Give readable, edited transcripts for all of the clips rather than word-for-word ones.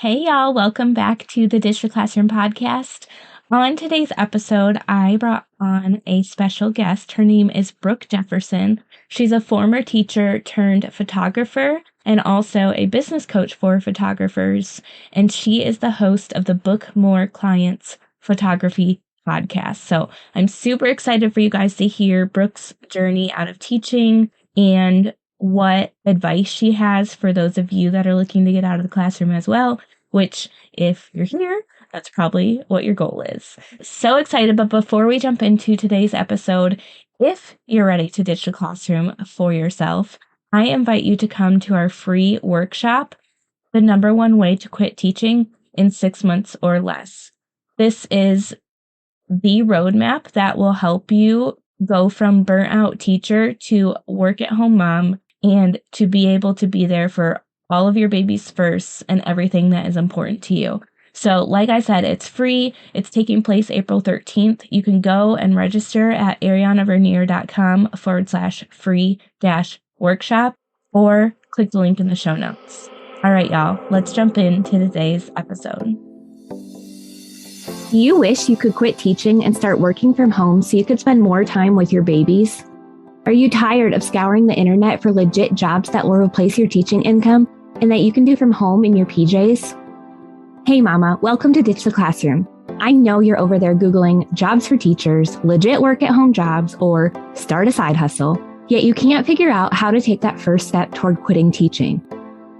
Hey, y'all. Welcome back to the Digital Classroom podcast. On today's episode, I brought on a special guest. Her name is Brooke Jefferson. She's a former teacher turned photographer and also a business coach for photographers. And she is the host of the Book More Clients Photography podcast. So I'm super excited for you guys to hear Brooke's journey out of teaching and what advice she has for those of you that are looking to get out of the classroom as well, which if you're here, that's probably what your goal is. So excited. But before we jump into today's episode, if you're ready to ditch the classroom for yourself, I invite you to come to our free workshop, The Number One Way to Quit Teaching in 6 months or Less. This is the roadmap that will help you go from burnt out teacher to work at home mom and to be able to be there for all of your baby's firsts and everything that is important to you. So like I said, it's free. It's taking place April 13th. You can go and register at arianavernier.com/free-workshop or click the link in the show notes. All right, y'all, let's jump into today's episode. Do you wish you could quit teaching and start working from home so you could spend more time with your babies? Are you tired of scouring the internet for legit jobs that will replace your teaching income and that you can do from home in your PJs? Hey mama, welcome to Ditch the Classroom. I know you're over there Googling jobs for teachers, legit work at home jobs, or start a side hustle, yet you can't figure out how to take that first step toward quitting teaching.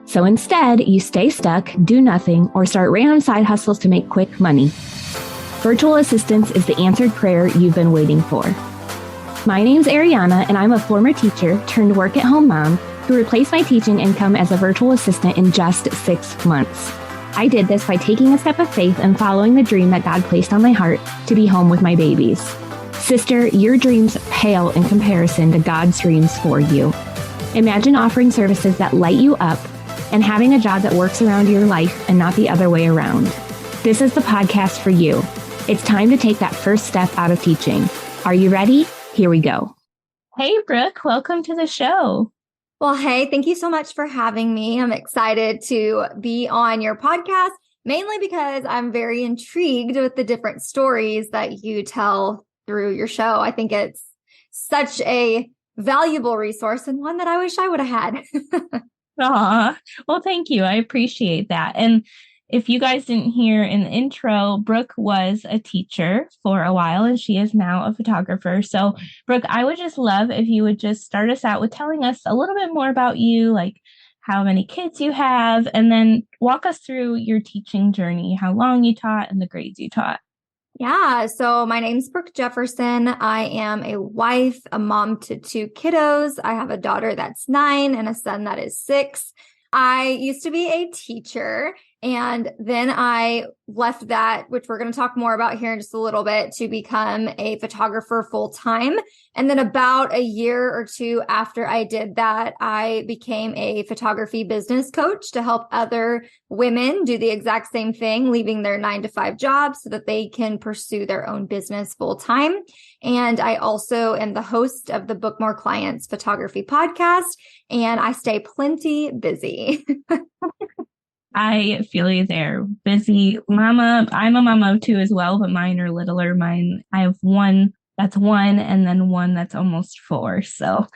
So instead, you stay stuck, do nothing, or start random side hustles to make quick money. Virtual assistance is the answered prayer you've been waiting for. My name's Ariana, and I'm a former teacher turned work-at-home mom who replaced my teaching income as a virtual assistant in just 6 months. I did this by taking a step of faith and following the dream that God placed on my heart to be home with my babies. Sister, your dreams pale in comparison to God's dreams for you. Imagine offering services that light you up and having a job that works around your life and not the other way around. This is the podcast for you. It's time to take that first step out of teaching. Are you ready? Here we go. Hey, Brooke, welcome to the show. Well, hey, thank you so much for having me. I'm excited to be on your podcast, mainly because I'm very intrigued with the different stories that you tell through your show. I think it's such a valuable resource and one that I wish I would have had. Aw, well, thank you. I appreciate that. And if you guys didn't hear in the intro, Brooke was a teacher for a while, and she is now a photographer. So, Brooke, I would just love if you would just start us out with telling us a little bit more about you, like how many kids you have, and then walk us through your teaching journey, how long you taught, and the grades you taught. Yeah, so my name's Brooke Jefferson. I am a wife, a mom to 2 kiddos. I have a daughter that's 9 and a son that is 6. I used to be a teacher, and then I left that, which we're going to talk more about here in just a little bit, to become a photographer full time. And then about a year or 2 after I did that, I became a photography business coach to help other women do the exact same thing, leaving their 9-to-5 jobs so that they can pursue their own business full time. And I also am the host of the Book More Clients Photography podcast, and I stay plenty busy. I feel you there. Busy mama. I'm a mama too as well, but mine are littler. I have one that's 1 and then one that's almost 4. So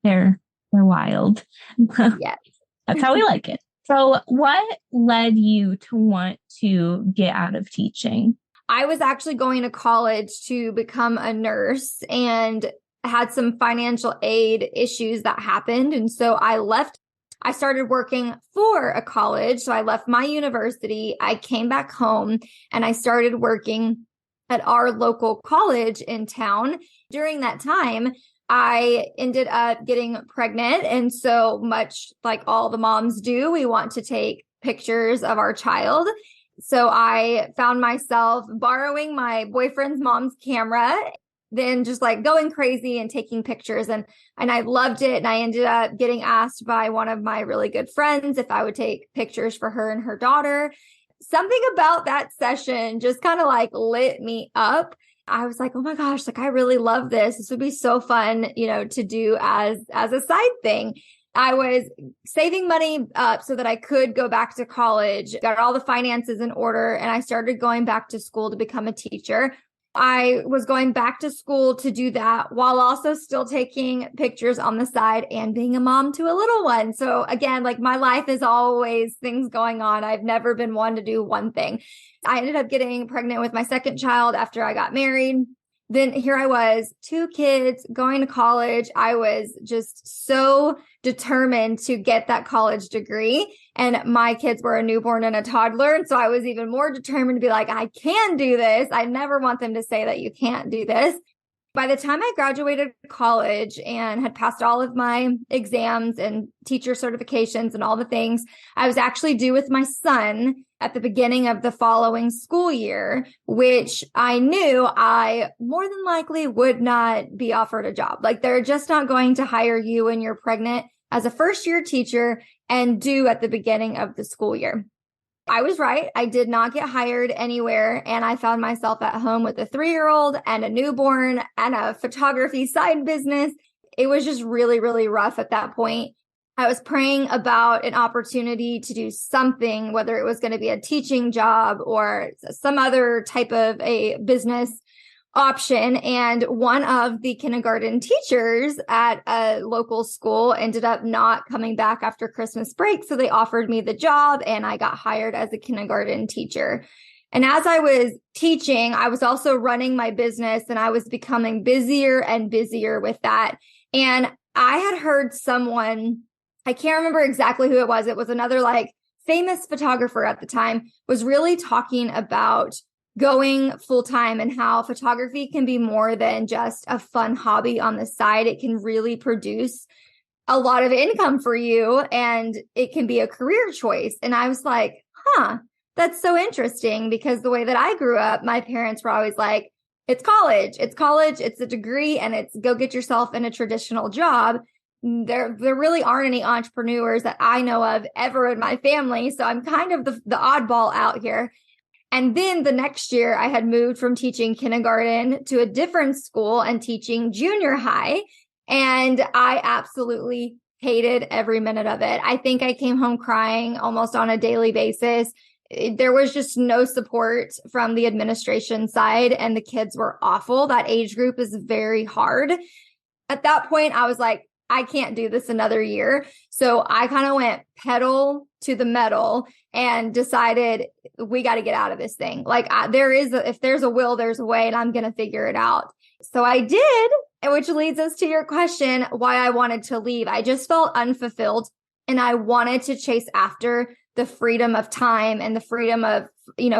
they're wild. Yes. That's how we like it. So what led you to want to get out of teaching? I was actually going to college to become a nurse and had some financial aid issues that happened. And so I left. I started working for a college. So I left my university. I came back home and I started working at our local college in town. During that time, I ended up getting pregnant. And so much like all the moms do, we want to take pictures of our child. So I found myself borrowing my boyfriend's mom's camera, then just like going crazy and taking pictures. And I loved it. And I ended up getting asked by one of my really good friends if I would take pictures for her and her daughter. Something about that session just kind of like lit me up. I was like, oh my gosh, like I really love this. This would be so fun, to do as a side thing. I was saving money up so that I could go back to college, got all the finances in order, and I started going back to school to become a teacher. I was going back to school to do that while also still taking pictures on the side and being a mom to a little one. So again, like my life is always things going on. I've never been one to do one thing. I ended up getting pregnant with my second child after I got married. Then here I was, 2 kids, going to college. I was just so determined to get that college degree. And my kids were a newborn and a toddler. And so I was even more determined to be like, I can do this. I never want them to say that you can't do this. By the time I graduated college and had passed all of my exams and teacher certifications and all the things, I was actually due with my son at the beginning of the following school year, which I knew I more than likely would not be offered a job. Like they're just not going to hire you when you're pregnant as a first-year teacher and due at the beginning of the school year. I was right. I did not get hired anywhere. And I found myself at home with a 3-year-old and a newborn and a photography side business. It was just really, really rough at that point. I was praying about an opportunity to do something, whether it was going to be a teaching job or some other type of a business option. And one of the kindergarten teachers at a local school ended up not coming back after Christmas break. So they offered me the job and I got hired as a kindergarten teacher. And as I was teaching, I was also running my business and I was becoming busier and busier with that. And I had heard someone, I can't remember exactly who it was. It was another like famous photographer at the time, was really talking about going full time and how photography can be more than just a fun hobby on the side. It can really produce a lot of income for you and it can be a career choice. And I was like, that's so interesting, because the way that I grew up, my parents were always like, it's college, it's a degree, and it's go get yourself in a traditional job. There really aren't any entrepreneurs that I know of ever in my family. So I'm kind of the oddball out here. And then the next year I had moved from teaching kindergarten to a different school and teaching junior high. And I absolutely hated every minute of it. I think I came home crying almost on a daily basis. There was just no support from the administration side and the kids were awful. That age group is very hard. At that point, I was like, I can't do this another year. So I kind of went pedal to the metal and decided we got to get out of this thing. Like if there's a will, there's a way, and I'm going to figure it out. So I did, which leads us to your question, why I wanted to leave. I just felt unfulfilled and I wanted to chase after the freedom of time and the freedom of,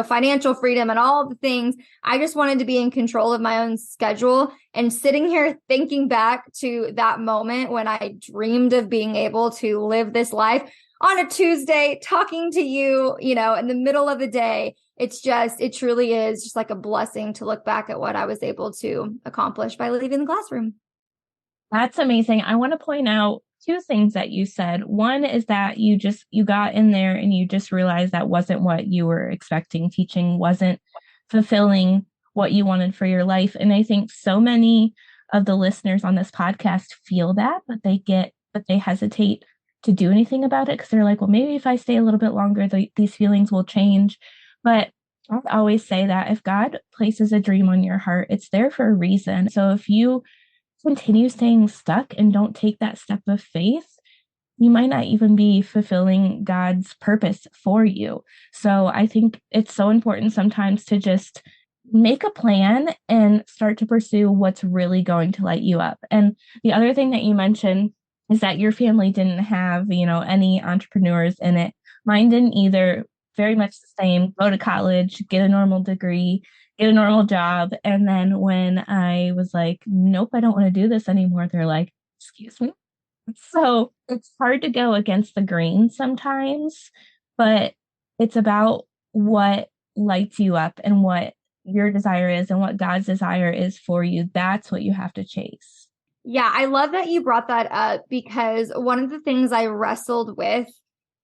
financial freedom and all of the things. I just wanted to be in control of my own schedule. And sitting here thinking back to that moment when I dreamed of being able to live this life on a Tuesday, talking to you, in the middle of the day, it truly is just like a blessing to look back at what I was able to accomplish by leaving the classroom. That's amazing. I want to point out 2 things that you said. One is that you got in there and you just realized that wasn't what you were expecting. Teaching wasn't fulfilling what you wanted for your life. And I think so many of the listeners on this podcast feel that, but they hesitate to do anything about it because they're like, well, maybe if I stay a little bit longer, these feelings will change. But I always say that if God places a dream on your heart, it's there for a reason. So if you continue staying stuck and don't take that step of faith, you might not even be fulfilling God's purpose for you. So I think it's so important sometimes to just make a plan and start to pursue what's really going to light you up. And the other thing that you mentioned is that your family didn't have, any entrepreneurs in it. Mine didn't either. Very much the same. Go to college, get a normal degree, get a normal job. And then when I was like, nope, I don't want to do this anymore, they're like, excuse me. So it's hard to go against the grain sometimes, but it's about what lights you up and what your desire is and what God's desire is for you. That's what you have to chase. Yeah, I love that you brought that up, because one of the things I wrestled with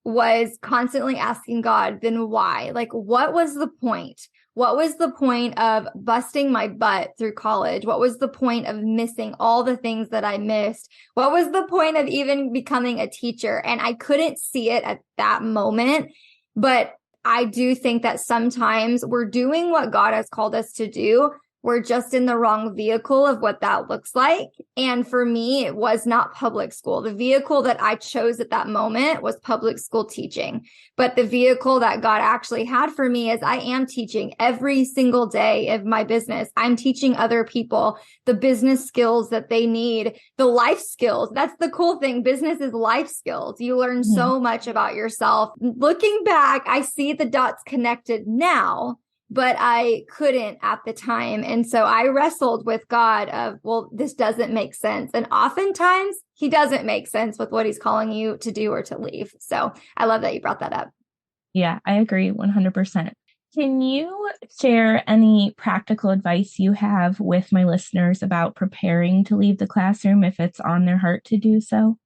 was constantly asking God, then why? Like, what was the point? What was the point of busting my butt through college? What was the point of missing all the things that I missed? What was the point of even becoming a teacher? And I couldn't see it at that moment. But I do think that sometimes we're doing what God has called us to do. We're just in the wrong vehicle of what that looks like. And for me, it was not public school. The vehicle that I chose at that moment was public school teaching. But the vehicle that God actually had for me is I am teaching every single day of my business. I'm teaching other people the business skills that they need, the life skills. That's the cool thing. Business is life skills. You learn so much about yourself. Looking back, I see the dots connected now, but I couldn't at the time. And so I wrestled with God of, well, this doesn't make sense. And oftentimes he doesn't make sense with what he's calling you to do or to leave. So I love that you brought that up. Yeah, I agree 100%. Can you share any practical advice you have with my listeners about preparing to leave the classroom if it's on their heart to do so?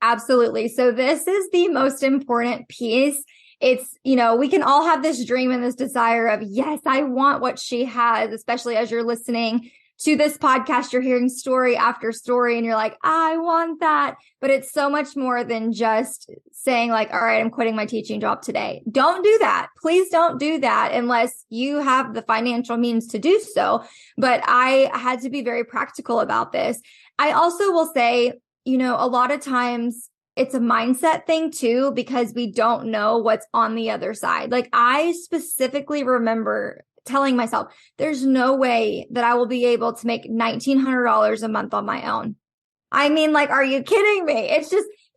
Absolutely. So this is the most important piece. It's, we can all have this dream and this desire of, yes, I want what she has, especially as you're listening to this podcast, you're hearing story after story and you're like, I want that. But it's so much more than just saying like, all right, I'm quitting my teaching job today. Don't do that. Please don't do that unless you have the financial means to do so. But I had to be very practical about this. I also will say, a lot of times it's a mindset thing too, because we don't know what's on the other side. Like I specifically remember telling myself, there's no way that I will be able to make $1,900 a month on my own. I mean, like, are you kidding me?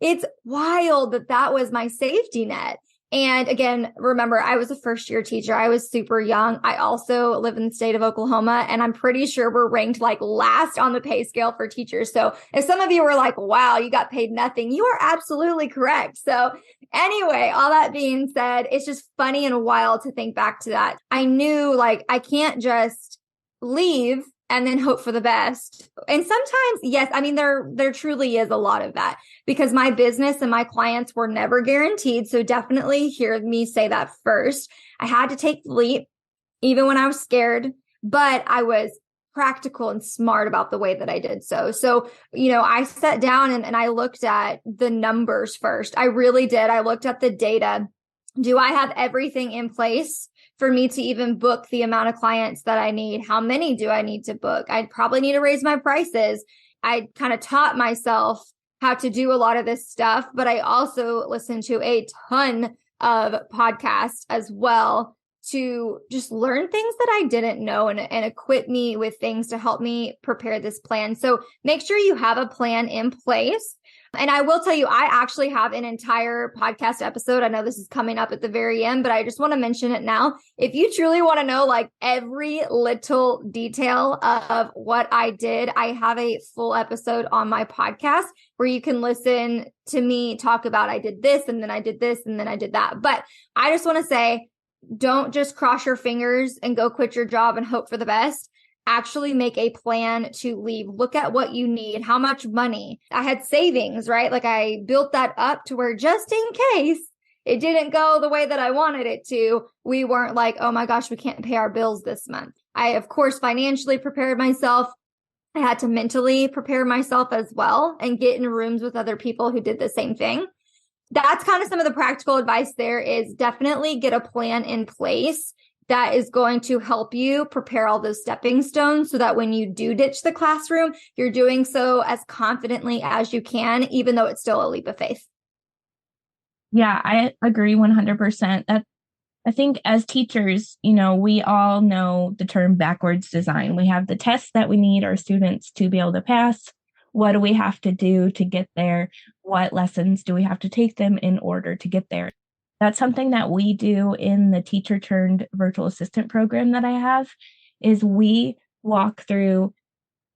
It's wild that was my safety net. And again, remember, I was a first year teacher. I was super young. I also live in the state of Oklahoma, and I'm pretty sure we're ranked like last on the pay scale for teachers. So if some of you were like, wow, you got paid nothing, you are absolutely correct. So anyway, all that being said, it's just funny and wild to think back to that. I knew like, I can't just leave and then hope for the best. And sometimes, yes, I mean, there truly is a lot of that because my business and my clients were never guaranteed. So definitely hear me say that first. I had to take the leap, even when I was scared, but I was practical and smart about the way that I did so. So, I sat down and I looked at the numbers first. I really did. I looked at the data. Do I have everything in place for me to even book the amount of clients that I need? How many do I need to book? I'd probably need to raise my prices. I kind of taught myself how to do a lot of this stuff, but I also listened to a ton of podcasts as well to just learn things that I didn't know and equip me with things to help me prepare this plan. So make sure you have a plan in place. And I will tell you, I actually have an entire podcast episode. I know this is coming up at the very end, but I just want to mention it now. If you truly want to know like every little detail of what I did, I have a full episode on my podcast where you can listen to me talk about I did this and then I did this and then I did that. But I just want to say, don't just cross your fingers and go quit your job and hope for the best. Actually make a plan to leave. Look at what you need, how much money. I had savings, right? Like I built that up to where just in case it didn't go the way that I wanted it to, we weren't like, oh my gosh, we can't pay our bills this month. I, of course, financially prepared myself. I had to mentally prepare myself as well and get in rooms with other people who did the same thing. That's kind of some of the practical advice there is definitely get a plan in place that is going to help you prepare all those stepping stones so that when you do ditch the classroom, you're doing so as confidently as you can, even though it's still a leap of faith. Yeah, I agree 100%. I think as teachers, we all know the term backwards design. We have the tests that we need our students to be able to pass. What do we have to do to get there? What lessons do we have to take them in order to get there? That's something that we do in the teacher turned virtual assistant program that I have is we walk through,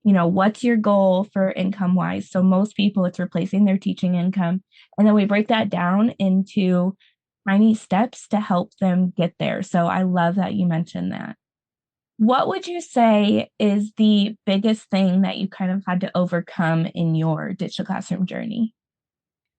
what's your goal for income wise? So most people it's replacing their teaching income. And then we break that down into tiny steps to help them get there. So I love that you mentioned that. What would you say is the biggest thing that you kind of had to overcome in your digital classroom journey?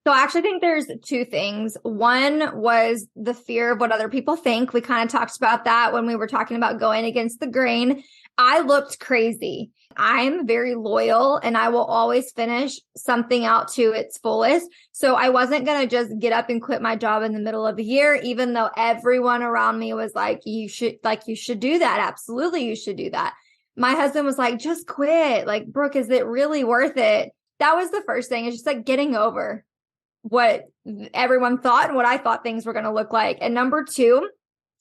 So I actually think there's two things. One was the fear of what other people think. We kind of talked about that when we were talking about going against the grain. I looked crazy. I'm very loyal and I will always finish something out to its fullest. So I wasn't going to just get up and quit my job in the middle of the year, even though everyone around me was like, you should do that. Absolutely. You should do that. My husband was like, just quit. Like, Brooke, is it really worth it? That was the first thing. It's just like getting over what everyone thought and what I thought things were going to look like. And number two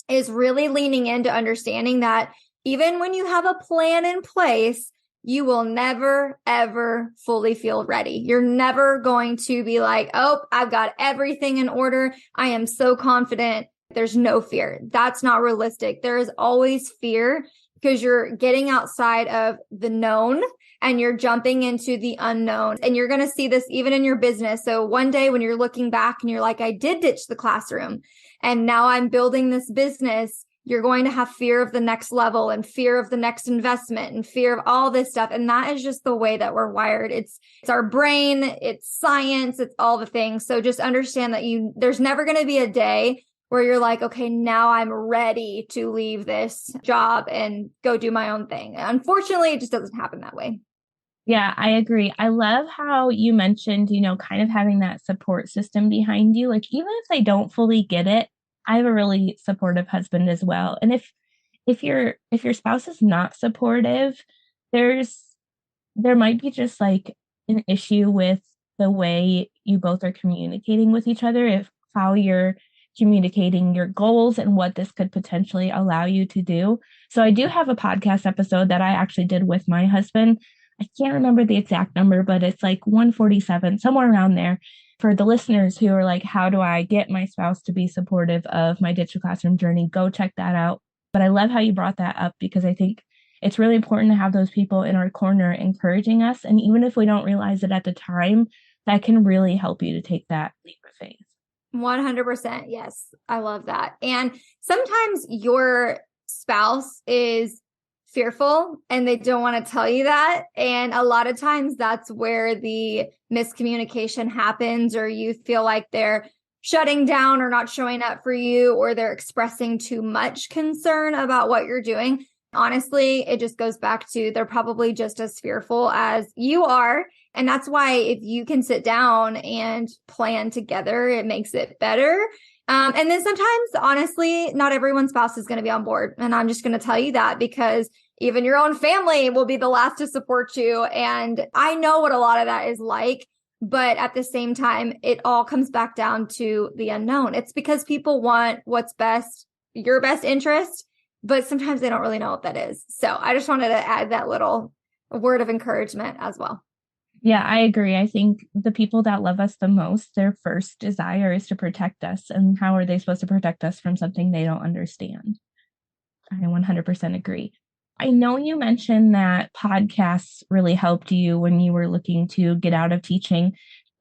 is really leaning into understanding that even when you have a plan in place, you will never, ever fully feel ready. You're never going to be like, oh, I've got everything in order. I am so confident. There's no fear. That's not realistic. There is always fear because you're getting outside of the known and you're jumping into the unknown. And you're going to see this even in your business. So one day when you're looking back and you're like, I did ditch the classroom and now I'm building this business, you're going to have fear of the next level and fear of the next investment and fear of all this stuff. And that is just the way that we're wired. It's our brain, it's science, it's all the things. So just understand that there's never going to be a day where you're like, okay, now I'm ready to leave this job and go do my own thing. Unfortunately, it just doesn't happen that way. Yeah, I agree. I love how you mentioned, kind of having that support system behind you. Like, even if they don't fully get it, I have a really supportive husband as well. And if your spouse is not supportive, there might be just like an issue with the way you both are communicating with each other, if how you're communicating your goals and what this could potentially allow you to do. So I do have a podcast episode that I actually did with my husband. I can't remember the exact number, but it's like 147, somewhere around there. For the listeners who are like, how do I get my spouse to be supportive of my digital classroom journey? Go check that out. But I love how you brought that up because I think it's really important to have those people in our corner encouraging us. And even if we don't realize it at the time, that can really help you to take that leap of faith. 100%. Yes. I love that. And sometimes your spouse is fearful and they don't want to tell you that. And a lot of times that's where the miscommunication happens, or you feel like they're shutting down or not showing up for you, or they're expressing too much concern about what you're doing. Honestly, it just goes back to they're probably just as fearful as you are. And that's why if you can sit down and plan together, it makes it better. And then sometimes, honestly, not everyone's spouse is going to be on board. And I'm just going to tell you that because even your own family will be the last to support you. And I know what a lot of that is like. But at the same time, it all comes back down to the unknown. It's because people want what's best, your best interest, but sometimes they don't really know what that is. So I just wanted to add that little word of encouragement as well. Yeah, I agree. I think the people that love us the most, their first desire is to protect us. And how are they supposed to protect us from something they don't understand? I 100% agree. I know you mentioned that podcasts really helped you when you were looking to get out of teaching.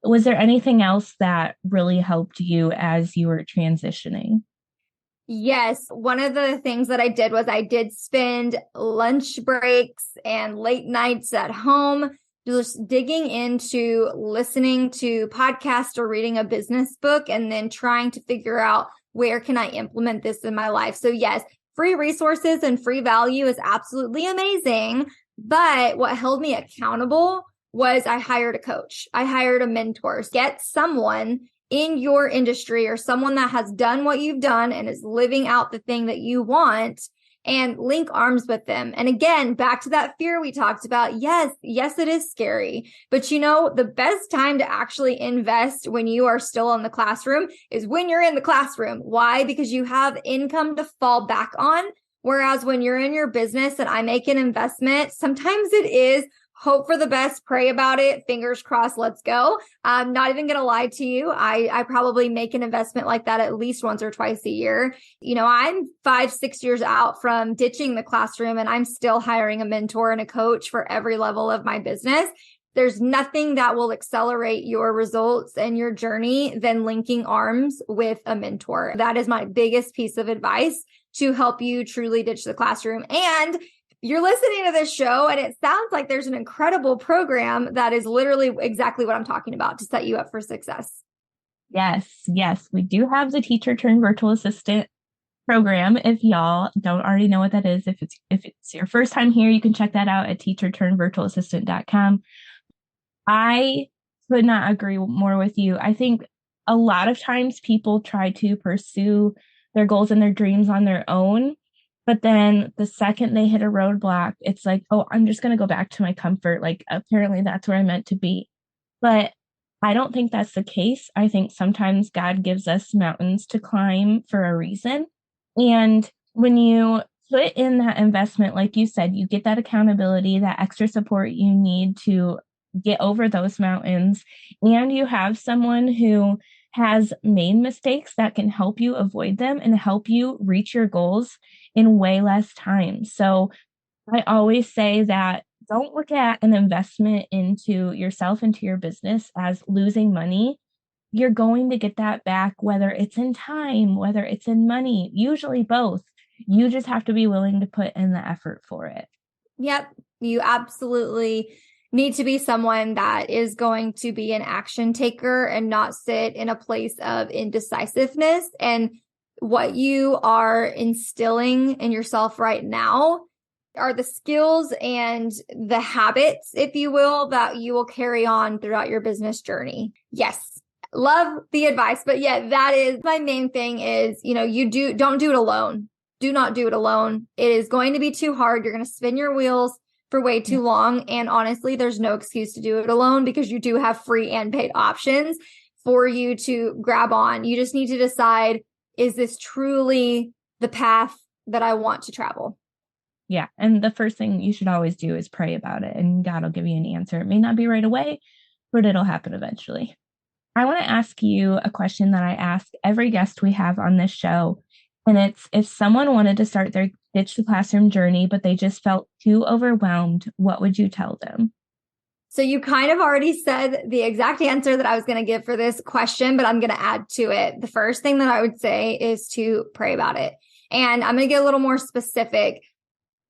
Was there anything else that really helped you as you were transitioning? Yes. One of the things that I did was I did spend lunch breaks and late nights at home just digging into listening to podcasts or reading a business book and then trying to figure out where can I implement this in my life. So yes, free resources and free value is absolutely amazing. But what held me accountable was I hired a coach. I hired a mentor. Get someone in your industry or someone that has done what you've done and is living out the thing that you want, and link arms with them. And again, back to that fear we talked about. Yes, it is scary. But the best time to actually invest when you are still in the classroom is when you're in the classroom. Why? Because you have income to fall back on. Whereas when you're in your business and I make an investment, sometimes it is hope for the best, pray about it, fingers crossed, let's go. I'm not even going to lie to you. I probably make an investment like that at least once or twice a year. I'm 5-6 years out from ditching the classroom and I'm still hiring a mentor and a coach for every level of my business. There's nothing that will accelerate your results and your journey than linking arms with a mentor. That is my biggest piece of advice to help you truly ditch the classroom. And you're listening to this show and it sounds like there's an incredible program that is literally exactly what I'm talking about to set you up for success. Yes. We do have the teacher turned virtual assistant program. If y'all don't already know what that is, if it's your first time here, you can check that out at teacherturnedvirtualassistant.com. I could not agree more with you. I think a lot of times people try to pursue their goals and their dreams on their own, but then the second they hit a roadblock, it's like, oh, I'm just going to go back to my comfort. Like, apparently that's where I'm meant to be. But I don't think that's the case. I think sometimes God gives us mountains to climb for a reason. And when you put in that investment, like you said, you get that accountability, that extra support you need to get over those mountains, and you have someone who has made mistakes that can help you avoid them and help you reach your goals in way less time. So I always say that don't look at an investment into yourself, into your business as losing money. You're going to get that back, whether it's in time, whether it's in money, usually both. You just have to be willing to put in the effort for it. Yep. You absolutely need to be someone that is going to be an action taker and not sit in a place of indecisiveness. And what you are instilling in yourself right now are the skills and the habits, if you will, that you will carry on throughout your business journey. Yes. Love the advice, but yeah, that is my main thing is, don't do it alone. Do not do it alone. It is going to be too hard. You're going to spin your wheels for way too long. And honestly, there's no excuse to do it alone because you do have free and paid options for you to grab on. You just need to decide, is this truly the path that I want to travel? Yeah. And the first thing you should always do is pray about it, and God will give you an answer. It may not be right away, but it'll happen eventually. I want to ask you a question that I ask every guest we have on this show. And it's, if someone wanted to start their Ditch the Classroom journey, but they just felt too overwhelmed, what would you tell them? So you kind of already said the exact answer that I was going to give for this question, but I'm going to add to it. The first thing that I would say is to pray about it. And I'm going to get a little more specific.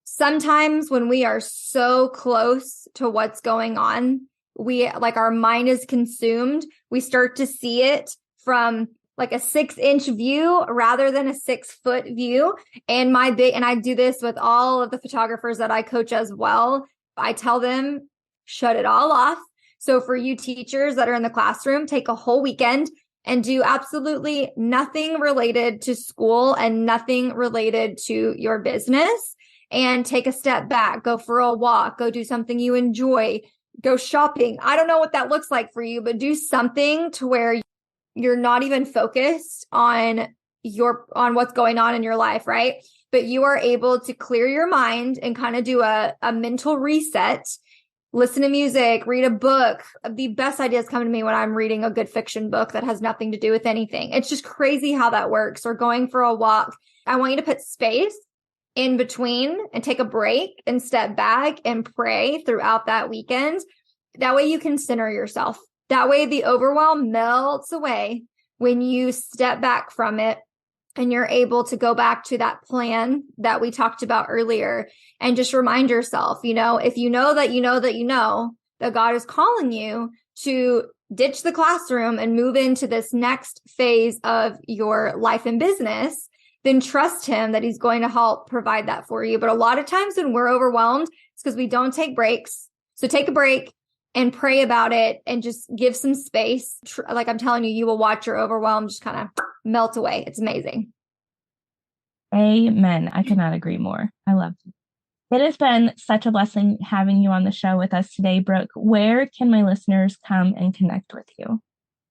Sometimes when we are so close to what's going on, our mind is consumed. We start to see it from like a 6-inch view rather than a 6-foot view. And I do this with all of the photographers that I coach as well. I tell them, shut it all off. So for you teachers that are in the classroom, take a whole weekend and do absolutely nothing related to school and nothing related to your business, and take a step back, go for a walk, go do something you enjoy, go shopping. I don't know what that looks like for you, but do something to where you're not even focused on what's going on in your life, right? But you are able to clear your mind and kind of do a mental reset, listen to music, read a book. The best ideas come to me when I'm reading a good fiction book that has nothing to do with anything. It's just crazy how that works. Or going for a walk. I want you to put space in between and take a break and step back and pray throughout that weekend. That way you can center yourself. That way the overwhelm melts away when you step back from it and you're able to go back to that plan that we talked about earlier and just remind yourself, if you know that God is calling you to ditch the classroom and move into this next phase of your life and business, then trust him that he's going to help provide that for you. But a lot of times when we're overwhelmed, it's because we don't take breaks. So take a break and pray about it and just give some space. Like I'm telling you, you will watch your overwhelm just kind of melt away. It's amazing. Amen. I cannot agree more. I love it. It has been such a blessing having you on the show with us today, Brooke. Where can my listeners come and connect with you?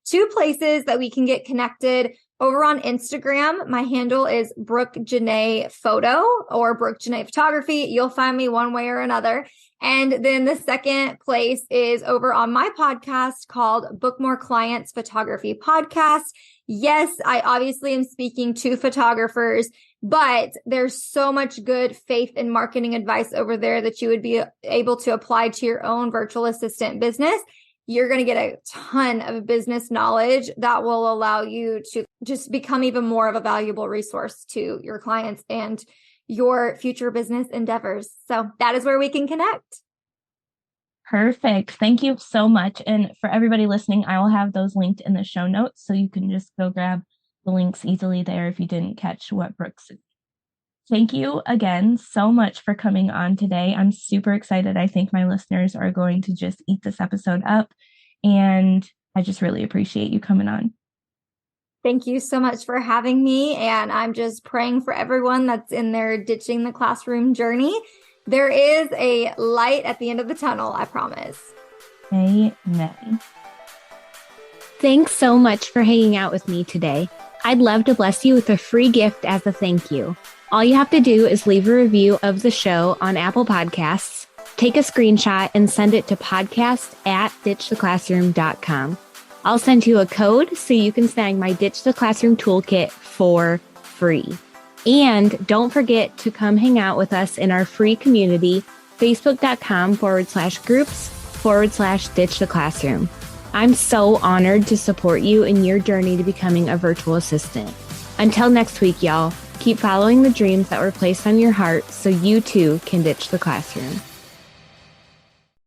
2 places that we can get connected. Over on Instagram, my handle is Brooke Janae Photo or Brooke Janae Photography. You'll find me one way or another. And then the second place is over on my podcast called Book More Clients Photography Podcast. Yes, I obviously am speaking to photographers, but there's so much good faith and marketing advice over there that you would be able to apply to your own virtual assistant business. You're going to get a ton of business knowledge that will allow you to just become even more of a valuable resource to your clients and your future business endeavors. So that is where we can connect. Perfect. Thank you so much. And for everybody listening, I will have those linked in the show notes, so you can just go grab the links easily there if you didn't catch what Brooke said. Thank you again so much for coming on today. I'm super excited. I think my listeners are going to just eat this episode up, and I just really appreciate you coming on. Thank you so much for having me. And I'm just praying for everyone that's in their ditching the classroom journey. There is a light at the end of the tunnel, I promise. Amen. Thanks so much for hanging out with me today. I'd love to bless you with a free gift as a thank you. All you have to do is leave a review of the show on Apple Podcasts, take a screenshot, and send it to podcast@ditchtheclassroom.com. I'll send you a code so you can snag my Ditch the Classroom toolkit for free. And don't forget to come hang out with us in our free community, facebook.com/groups/Ditch the Classroom. I'm so honored to support you in your journey to becoming a virtual assistant. Until next week, y'all, keep following the dreams that were placed on your heart so you too can ditch the classroom.